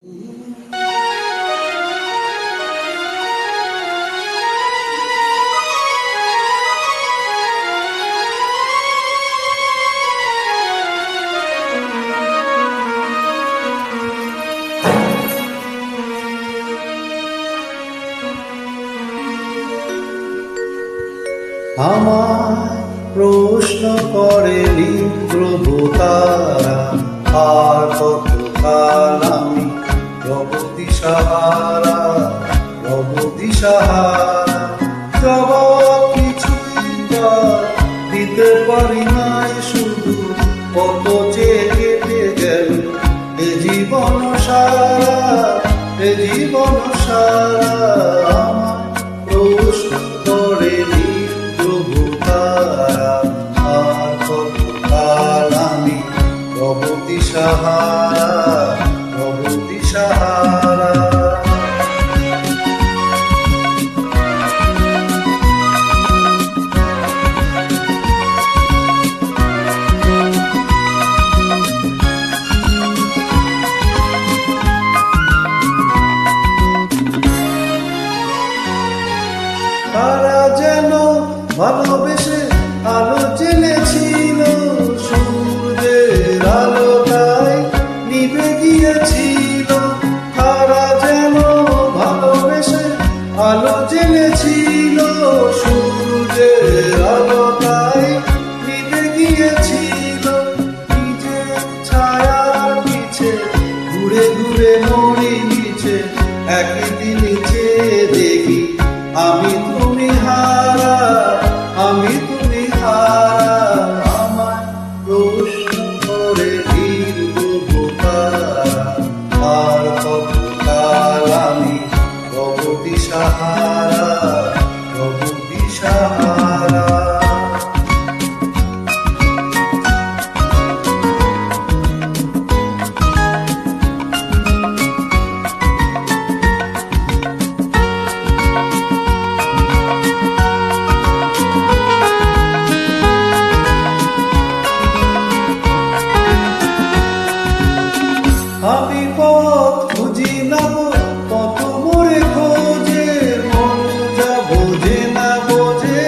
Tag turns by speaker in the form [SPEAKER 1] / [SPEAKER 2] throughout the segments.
[SPEAKER 1] আমায় প্রশ্ন করে প্রভু তারা, আর কতকাল আমি রব দিশাহারা, রব দিশাহারা। জবাব কিছুই দিতে পারি নাই, শুধু কত যে কেটে গেল এ জীবন সারা, এ জীবন সারা। আমায় প্রশ্ন করে প্রভু তারা, আর কতকাল আমি রব দিশাহারা, রব দিশাহারা। তারা যেন ভালোবেসে আলো জেলেছিল, সূর্যের আলো তাই নিভে গিয়েছিল। তারা যেন ভালোবেসে আলো জেলেছিল, সূর্যের আলো তাই নিভে গিয়েছিল। নিজের ছায়ার নিচে ঘুরে ঘুরে মরি নিচে, একদিন চেয়ে দেখি আমি তুমি হারা, আমি তুমি হারা। আমায় প্রশ্ন করে প্রভু তারা, আর কতকাল আমি রব দিশাহারা, রব দিশাহারা। আমি পথ খুঁজি না, কত মোরে খোঁজে, মন যা বোঝে না বোঝে,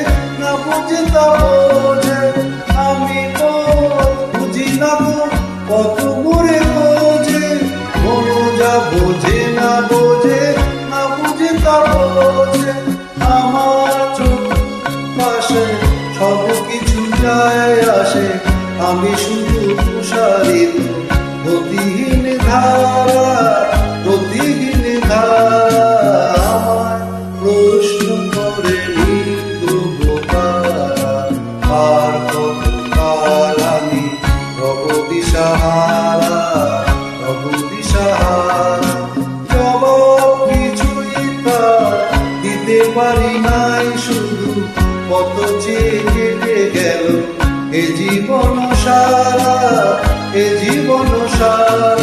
[SPEAKER 1] না বোঝে তা বোঝে। আমি পথ খুঁজি না, কত মোরে খোঁজে, মন যা বোঝে না বোঝে, না বোঝে তা বোঝে। আমার চোখ পাশে সব কিছু যায় আসে, আমি শুধু তুষারিত গতিহীন ধারা, গতিহীন ধারা। আমায় প্রশ্ন করে প্রভু তারা, আর কতকাল আমি রব দিশাহারা, রব দিশাহারা। জবাব কিছুই দিতে পারি নাই, শুধু কত যে কেটে গেল এ জীবন সারা, এ জীবন সারা।